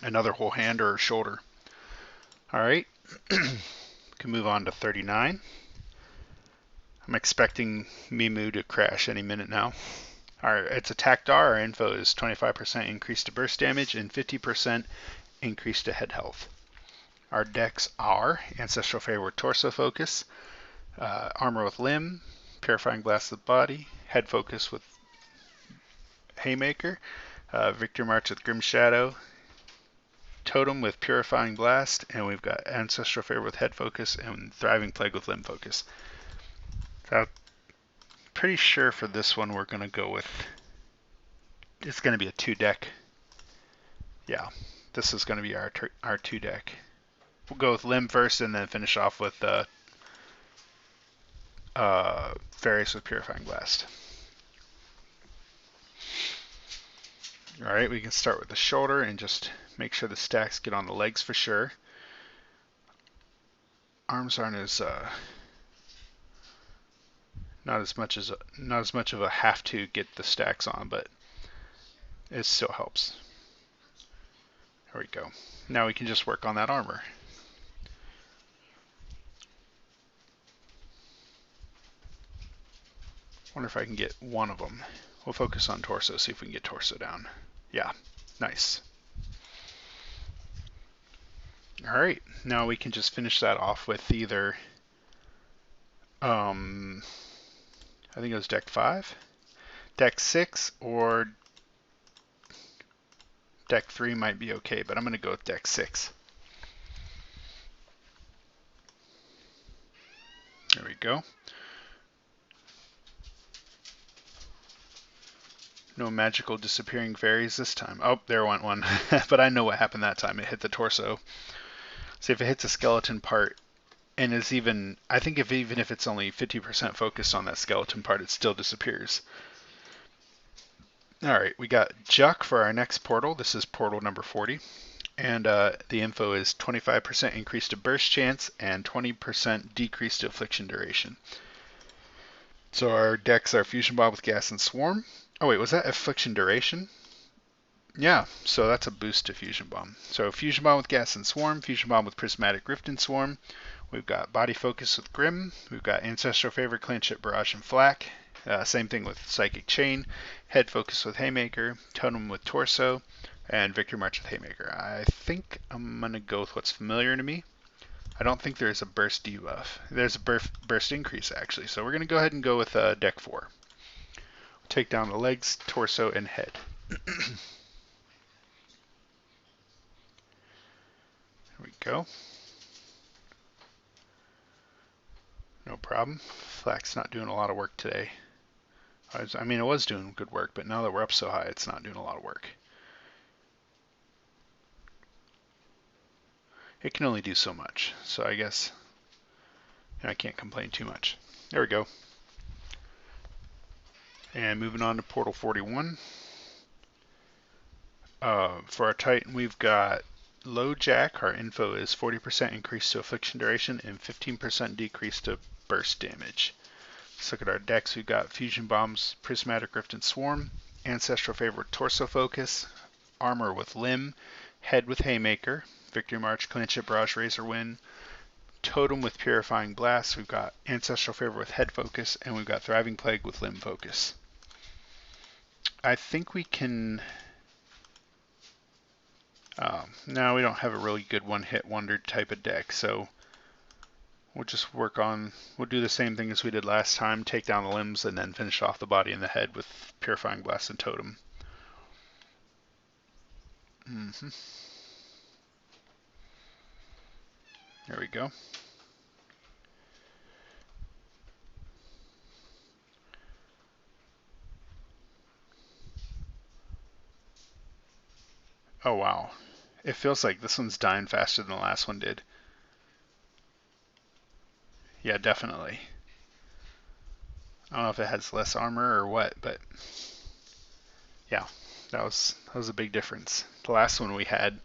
another whole hand or a shoulder. All right, we can move on to 39. I'm expecting Mimu to crash any minute now. It's a Takdar. Our info is 25% increase to burst damage and 50% increase to head health. Our decks are Ancestral Favor with Torso Focus, Armor with Limb, Purifying Blast with Body, Head Focus with Haymaker, Victory March with Grim Shadow, Totem with Purifying Blast, and we've got Ancestral Favor with Head Focus and Thriving Plague with Limb Focus. So pretty sure for this one we're going to go with, it's going to be a 2-deck. Yeah, this is going to be our 2-deck. We'll go with Limb first and then finish off with Various with Purifying Blast. Alright, we can start with the shoulder and just make sure the stacks get on the legs for sure. Arms aren't as not as much of a have to get the stacks on, but it still helps. There we go. Now we can just work on that armor. Wonder if I can get one of them. We'll focus on torso, see if we can get torso down. Yeah, nice. All right, now we can just finish that off with either, I think it was deck 5, deck 6, or deck 3 might be okay, but I'm going to go with deck 6. There we go. No magical disappearing fairies this time. Oh, there went one. But I know what happened that time. It hit the torso. See, if it hits a skeleton part, and is even, I think even if it's only 50% focused on that skeleton part, it still disappears. Alright, we got Juck for our next portal. This is portal number 40. And the info is 25% increase to burst chance and 20% decrease to affliction duration. So our decks are Fusion Bomb with Gas and Swarm. Oh wait, was that affliction duration? Yeah, so that's a boost to Fusion Bomb. So Fusion Bomb with Gas and Swarm, Fusion Bomb with Prismatic Rift and Swarm. We've got Body Focus with Grim. We've got Ancestral Favor, Clinch, Barrage, and Flak. Same thing with Psychic Chain. Head Focus with Haymaker. Totem with Torso. And Victory March with Haymaker. I think I'm going to go with what's familiar to me. I don't think there's a burst debuff. There's a burst increase, actually. So we're going to go ahead and go with deck 4. Take down the legs, torso, and head. There we go. No problem. Flak's not doing a lot of work today. I mean, it was doing good work, but now that we're up so high, it's not doing a lot of work. It can only do so much, so I guess I can't complain too much. There we go. And moving on to Portal 41. For our Titan, we've got Low Jack. Our info is 40% increase to affliction duration and 15% decrease to burst damage. Let's look at our decks. We've got Fusion Bombs, Prismatic Rift and Swarm, Ancestral Favor with Torso Focus, Armor with Limb, Head with Haymaker, Victory March, Clinch It, Barrage, Razor Wind, Totem with Purifying Blast, we've got Ancestral Favor with Head Focus, and we've got Thriving Plague with Limb Focus. I think we can... no, we don't have a really good one-hit wonder type of deck, so we'll just we'll do the same thing as we did last time, take down the limbs, and then finish off the body and the head with Purifying Blast and Totem. There we go. Oh wow. It feels like this one's dying faster than the last one did. Yeah, definitely. I don't know if it has less armor or what, but yeah, that was a big difference. The last one we had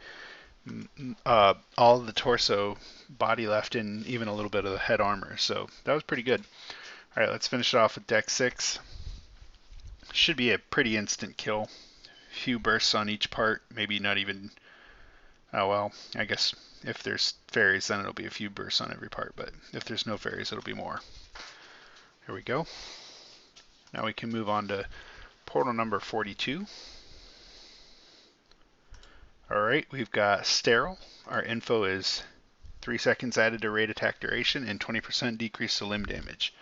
all of the torso body left and even a little bit of the head armor, so that was pretty good. All right, let's finish it off with deck 6. Should be a pretty instant kill. Few bursts on each part, maybe not even, oh well, I guess if there's fairies then it'll be a few bursts on every part, but if there's no fairies it'll be more. Here we go. Now we can move on to portal number 42. Alright, we've got Sterile. Our info is 3 seconds added to raid attack duration and 20% decrease to limb damage.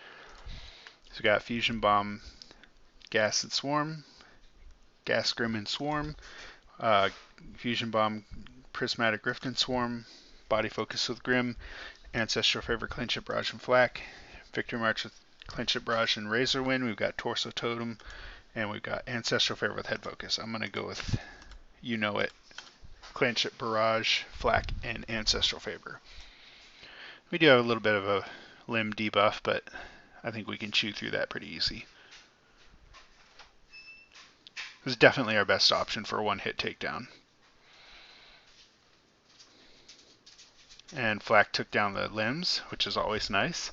So we got Fusion Bomb, Gas and Swarm, Gas Grim and Swarm, Fusion Bomb, Prismatic Rift and Swarm, Body Focus with Grim, Ancestral Favor, Cleanship Barrage and Flak, Victory March with Cleanship Barrage and Razor Wind. We've got Torso Totem, and we've got Ancestral Favor with Head Focus. I'm going to go with, you know it, Cleanship Barrage, Flak, and Ancestral Favor. We do have a little bit of a limb debuff, but I think we can chew through that pretty easy. This is definitely our best option for a one-hit takedown. And Flak took down the limbs, which is always nice.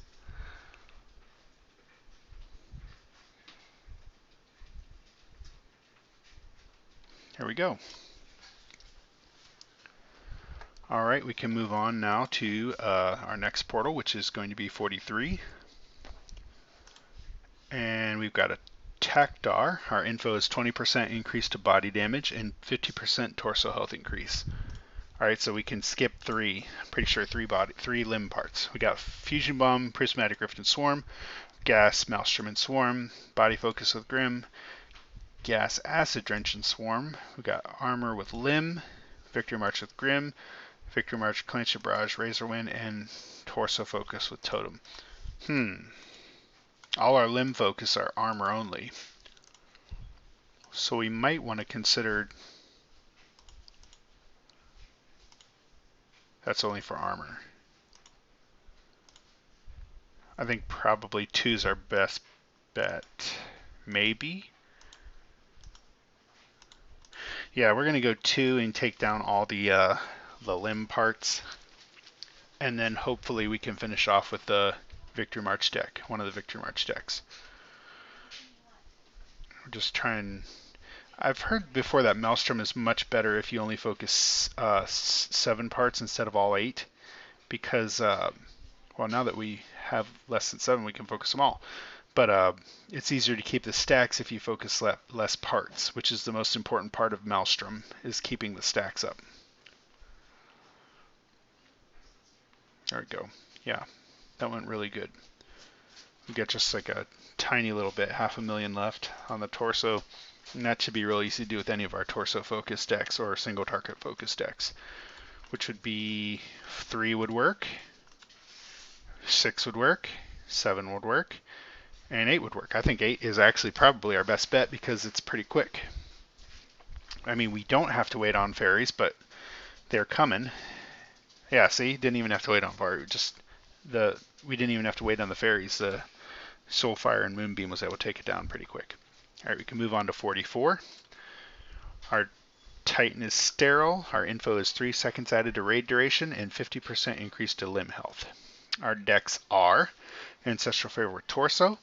Here we go. Alright, we can move on now to our next portal, which is going to be 43. And we've got a Takdar. Our info is 20% increase to body damage and 50% torso health increase. Alright, so we can skip 3. I'm pretty sure 3 limb parts. We got Fusion Bomb, Prismatic Rift and Swarm, Gas, Maelstrom and Swarm, Body Focus with Grim, Gas, Acid Drench and Swarm. We got Armor with Limb, Victory March with Grim, Victory March, Cleanship Barrage, Razor Wind, and Torso Focus with Totem. All our limb focus are armor only. So we might want to consider... That's only for armor. I think probably 2 is our best bet. Maybe? Yeah, we're going to go 2 and take down all the limb parts. And then hopefully we can finish off with the Victory March deck, one of the Victory March decks. We're just trying... I've heard before that Maelstrom is much better if you only focus 7 parts instead of all 8, because, well, now that we have less than 7, we can focus them all. But it's easier to keep the stacks if you focus less parts, which is the most important part of Maelstrom, is keeping the stacks up. There we go. Yeah, that went really good. We got just like a tiny little bit, 500,000 left on the torso. And that should be real easy to do with any of our torso focus decks or single target focus decks, which would be 3 would work, 6 would work, 7 would work, and 8 would work. I think 8 is actually probably our best bet because it's pretty quick. I mean, we don't have to wait on fairies, but they're coming. Yeah, see, didn't even have to wait on fairies. We didn't even have to wait on the fairies. The Soulfire and Moonbeam was able to take it down pretty quick. All right, we can move on to 44. Our Titan is Sterile. Our info is 3 seconds added to raid duration and 50% increase to limb health. Our decks are Ancestral Favor with Torso,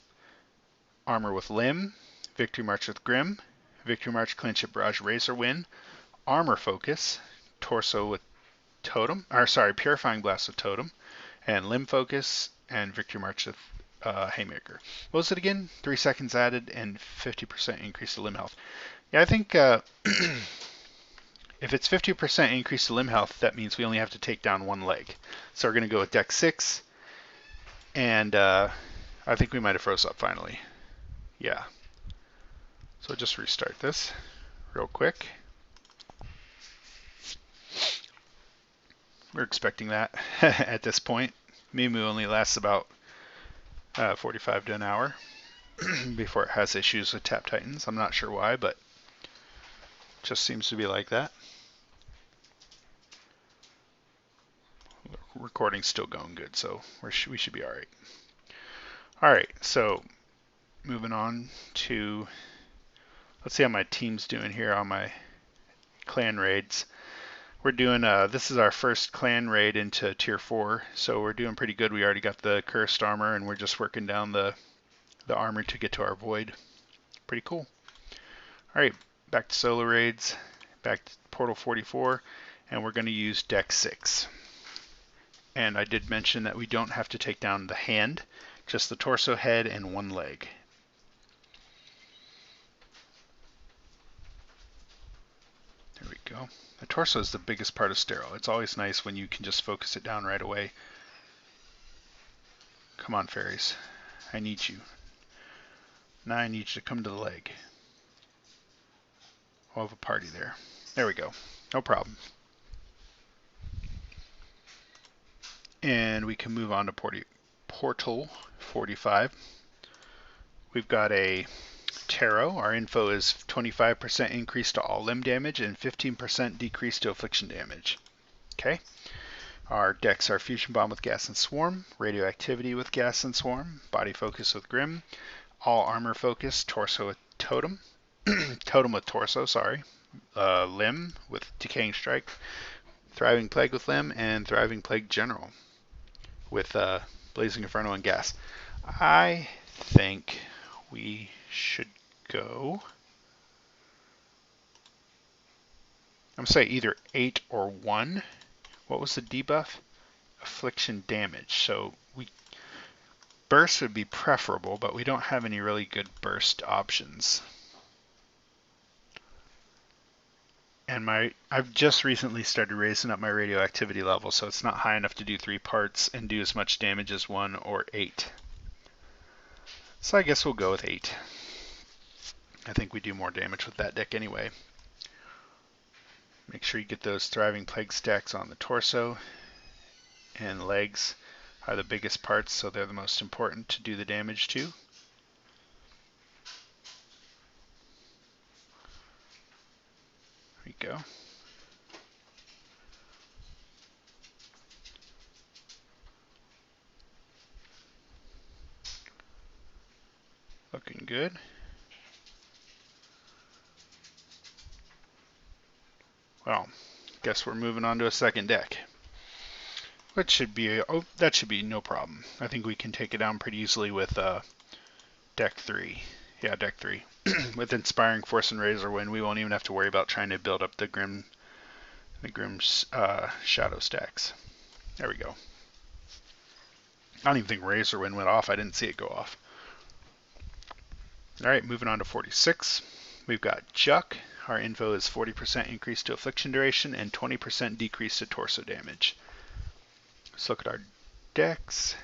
Armor with Limb, Victory March with Grim, Victory March, Cleanship Barrage, Razor Wind, Armor Focus, Torso with Totem, Purifying Blast with Totem, and limb focus, and Victory March with Haymaker. What was it again? 3 seconds added and 50% increase to limb health. Yeah, I think if it's 50% increase to limb health, that means we only have to take down one leg. So we're going to go with Dex 6, and I think we might have froze up finally. Yeah. So just restart this real quick. We're expecting that at this point. Mimu only lasts about 45 to an hour before it has issues with Tap Titans. I'm not sure why, but just seems to be like that. Recording's still going good, so we should be all right. All right, so moving on to, let's see how my team's doing here on my clan raids. We're doing, this is our first clan raid into tier 4, so we're doing pretty good. We already got the cursed armor, and we're just working down the armor to get to our void. Pretty cool. All right, back to solo raids, back to Portal 44, and we're going to use Dex 6. And I did mention that we don't have to take down the hand, just the torso, head, and one leg. There we go. The torso is the biggest part of Sterile. It's always nice when you can just focus it down right away. Come on, fairies. I need you. Now I need you to come to the leg. We'll have a party there. There we go. No problem. And we can move on to Portal 45. We've got a Tarot. Our info is 25% increase to all limb damage and 15% decrease to affliction damage. Okay. Our decks are Fusion Bomb with Gas and Swarm, Radioactivity with Gas and Swarm, Body Focus with Grim, All Armor Focus, Torso with Totem, Totem with Torso, sorry, Limb with Decaying Strike, Thriving Plague with Limb, and Thriving Plague General with Blazing Inferno and Gas. I think we should go, I'm going to say either 8 or 1. What was the debuff? Affliction damage. So burst would be preferable, but we don't have any really good burst options. And I've just recently started raising up my radioactivity level, so it's not high enough to do 3 parts and do as much damage as 1 or 8. So I guess we'll go with 8. I think we do more damage with that deck anyway. Make sure you get those Thriving Plague stacks on the torso, and legs are the biggest parts, so they're the most important to do the damage to. There we go. Looking good. Well, guess we're moving on to a second deck. Which should be, that should be no problem. I think we can take it down pretty easily with deck 3. Yeah, deck 3. With Inspiring Force and Razorwind, we won't even have to worry about trying to build up the Grim Shadow stacks. There we go. I don't even think Razorwind went off. I didn't see it go off. Alright, moving on to 46. We've got Juck. Our info is 40% increase to affliction duration and 20% decrease to torso damage. Let's look at our decks.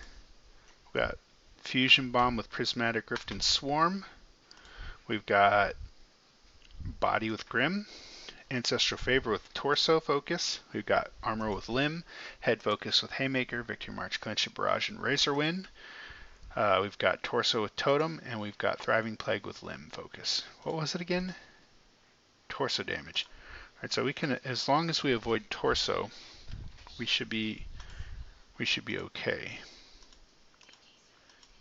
We've got Fusion Bomb with Prismatic Rift and Swarm. We've got Body with Grim, Ancestral Favor with Torso Focus. We've got Armor with Limb, Head Focus with Haymaker, Victory March, Clench and Barrage, and Razorwind. We've got Torso with Totem, and we've got Thriving Plague with Limb Focus. What was it again? Torso damage. Alright, so we can, as long as we avoid torso, we should be okay.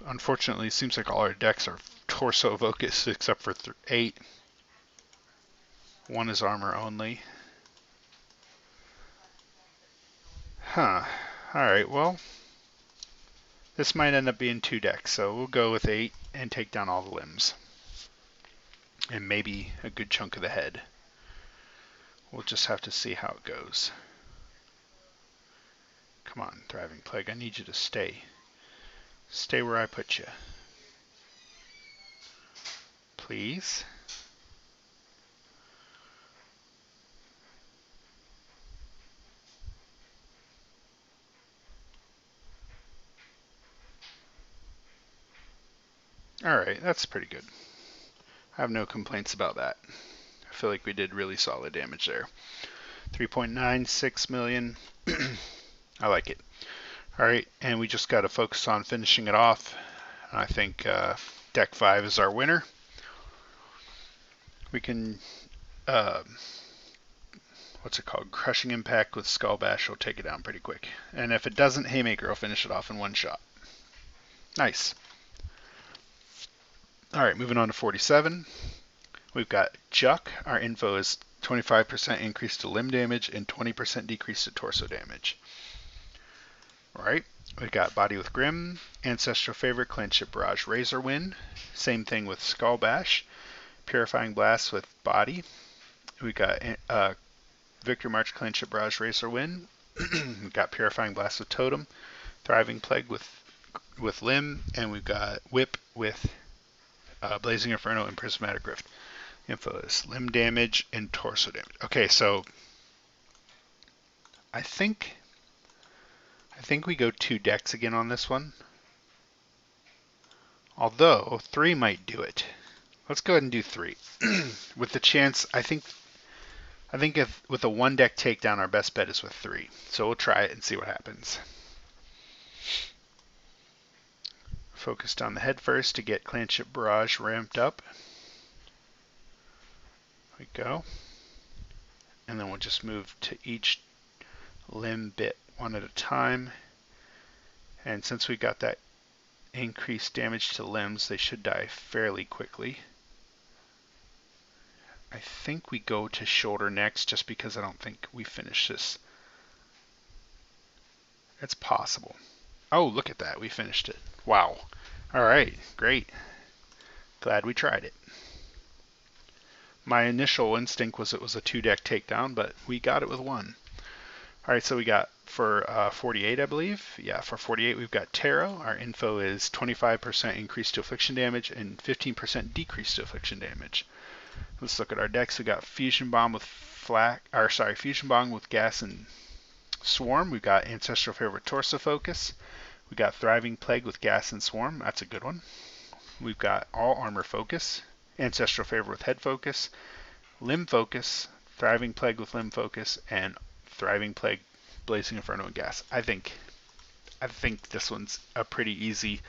Unfortunately, it seems like all our decks are torso focused except for 8. 1 is armor only. Huh. Alright, well, this might end up being 2 decks, so we'll go with 8 and take down all the limbs. And maybe a good chunk of the head. We'll just have to see how it goes. Come on, Thriving Plague, I need you to stay. Stay where I put you. Please. Alright, that's pretty good. I have no complaints about that. I feel like we did really solid damage there. 3.96 million. I like it. Alright, and we just got to focus on finishing it off. I think deck 5 is our winner. We can, what's it called? Crushing Impact with Skull Bash will take it down pretty quick. And if it doesn't, Haymaker will finish it off in one shot. Nice. Alright, moving on to 47. We've got Juck. Our info is 25% increase to limb damage and 20% decrease to torso damage. Alright, we've got Body with Grim, Ancestral Favor, Clanship Barrage, Razor Wind. Same thing with Skull Bash, Purifying Blast with Body. We got Victory March, Clanship Barrage, Razor Wind. We've got Purifying Blast with Totem, Thriving Plague with Limb, and we've got Whip with Blazing Inferno and Prismatic Rift. Info is limb damage and torso damage. Okay, so I think we go 2 decks again on this one. Although 3 might do it. Let's go ahead and do 3. With the chance, I think if with a 1 deck takedown, our best bet is with 3. So we'll try it and see what happens. Focused on the head first to get Clanship Barrage ramped up. There we go. And then we'll just move to each limb bit one at a time. And since we got that increased damage to limbs, they should die fairly quickly. I think we go to shoulder next just because I don't think we finish this. It's possible. Oh, look at that. We finished it. Wow. Alright, great. Glad we tried it. My initial instinct was it was a 2 deck takedown, but we got it with 1. Alright, so we got for 48, I believe. Yeah, for 48 we've got Tarot. Our info is 25% increase to affliction damage and 15% decrease to affliction damage. Let's look at our decks. We got Fusion Bomb with Fusion Bomb with Gas and Swarm. We've got Ancestral Favor with Torso Focus. We got Thriving Plague with Gas and Swarm. That's a good one. We've got All Armor Focus, Ancestral Favor with Head Focus, Limb Focus, Thriving Plague with Limb Focus, and Thriving Plague, Blazing Inferno, and Gas. I think this one's a pretty easy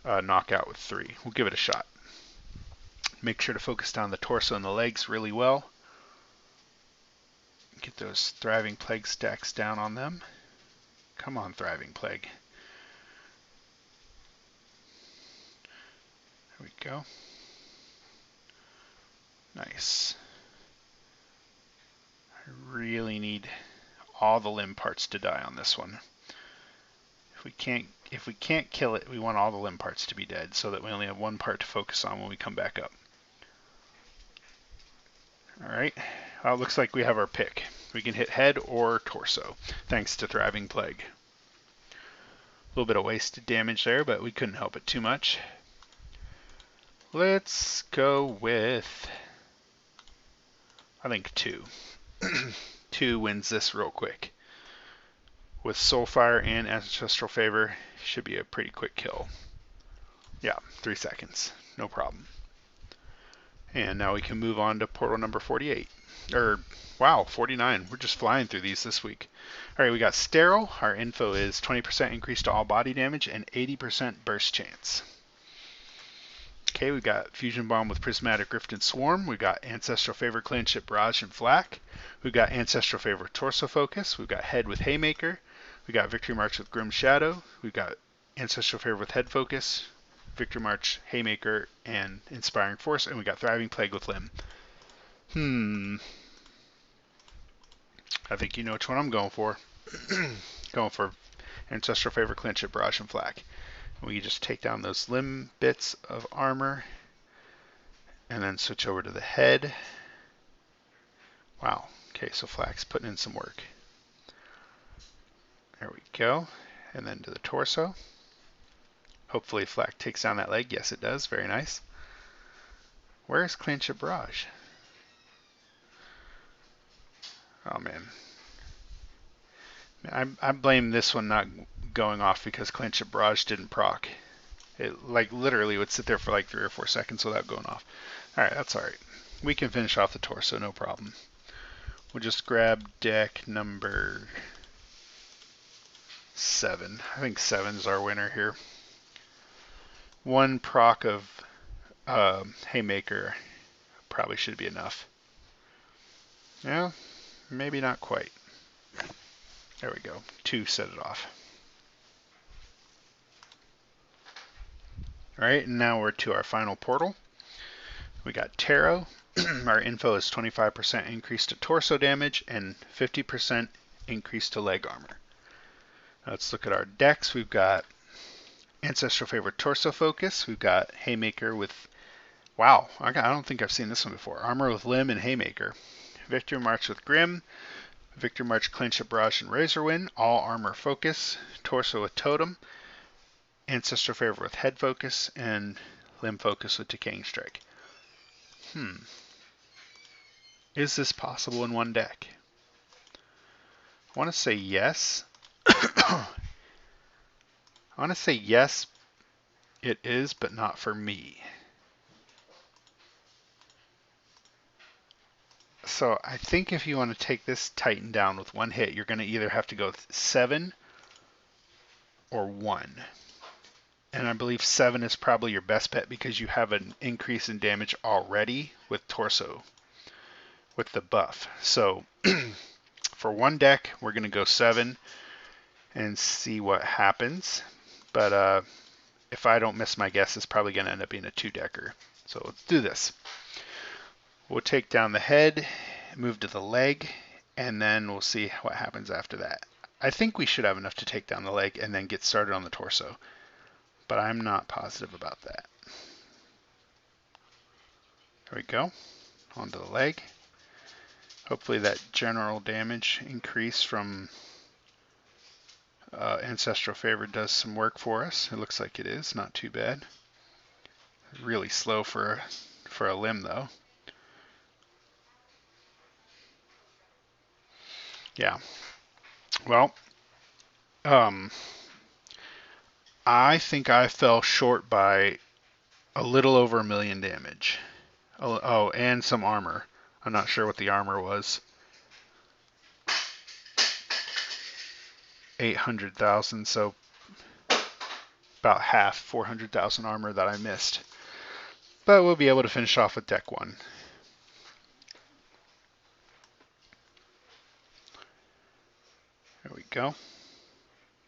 knockout with 3. We'll give it a shot. Make sure to focus down the torso and the legs really well. Get those Thriving Plague stacks down on them. Come on, Thriving Plague. There we go. Nice. I really need all the limb parts to die on this one. If we can't kill it, we want all the limb parts to be dead so that we only have 1 part to focus on when we come back up. Alright, well, it looks like we have our pick. We can hit head or torso, thanks to Thriving Plague. A little bit of wasted damage there, but we couldn't help it too much. Let's go with, I think 2. 2 wins this real quick. With Soulfire and Ancestral Favor, should be a pretty quick kill. Yeah, 3 seconds, no problem. And now we can move on to portal number 48. Wow, 49. We're just flying through these this week. Alright, we got Sterile. Our info is 20% increase to all body damage and 80% burst chance. Okay, we got Fusion Bomb with Prismatic Rift and Swarm. We got Ancestral Favor, Clanship Barrage, and Flak. We've got Ancestral Favor, Torso Focus. We've got Head with Haymaker. We got Victory March with Grim Shadow. We've got Ancestral Favor with Head Focus, Victory March, Haymaker, and Inspiring Force. And we got Thriving Plague with Limb. I think you know which one I'm going for. Going for Ancestral Favor, Clanship Barrage, and Flak. We just take down those limb bits of armor and then switch over to the head. Wow. Okay, so Flak's putting in some work. There we go. And then to the torso. Hopefully Flak takes down that leg. Yes, it does. Very nice. Where's Clanship Barrage? Oh, man. I blame this one not going off because Clanship Barrage didn't proc. It like literally would sit there for like 3 or 4 seconds without going off. Alright, that's alright. We can finish off the torso, no problem. We'll just grab deck number 7. I think 7 is our winner here. 1 proc of Haymaker probably should be enough. Yeah, maybe not quite. There we go. 2 set it off. Alright, and now we're to our final portal. We got Tarot. Our info is 25% increase to torso damage and 50% increase to leg armor. Let's look at our decks. We've got Ancestral Favorite Torso Focus. We've got Haymaker with, wow, I don't think I've seen this one before. Armor with Limb and Haymaker. Victory March with Grim. Victory March, Clanship Barrage, and Razorwind. All Armor Focus. Torso with Totem. Ancestral Favorite with Head Focus. And Limb Focus with Decaying Strike. Is this possible in one deck? I want to say yes. I want to say yes, it is, but not for me. So I think if you want to take this Titan down with 1 hit, you're going to either have to go 7 or 1. And I believe 7 is probably your best bet because you have an increase in damage already with Torso, with the buff. So for one deck, we're going to go 7 and see what happens. But if I don't miss my guess, it's probably going to end up being a 2-decker. So let's do this. We'll take down the head, move to the leg, and then we'll see what happens after that. I think we should have enough to take down the leg and then get started on the torso, but I'm not positive about that. There we go. Onto the leg. Hopefully that general damage increase from Ancestral Favor does some work for us. It looks like it is. Not too bad. Really slow for a limb, though. Yeah. Well, I think I fell short by a little over 1 million damage. Oh, and some armor. I'm not sure what the armor was. 800,000, so about half, 400,000 armor that I missed. But we'll be able to finish off with deck 1. There we go.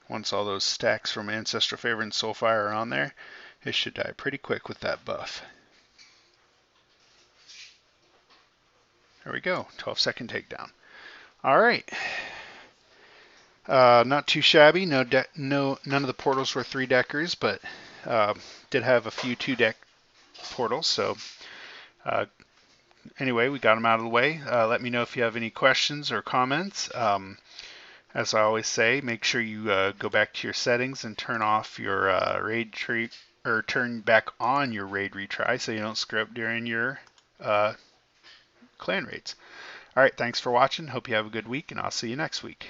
Once all those stacks from Ancestral Favor and Soulfire are on there, it should die pretty quick with that buff. There we go, 12-second takedown. All right. Not too shabby. None of the portals were 3-deckers, but did have a few 2-deck portals. So anyway, we got them out of the way. Let me know if you have any questions or comments. As I always say, make sure you go back to your settings and turn off your raid tree, or turn back on your raid retry so you don't screw up during your clan raids. All right, thanks for watching. Hope you have a good week, and I'll see you next week.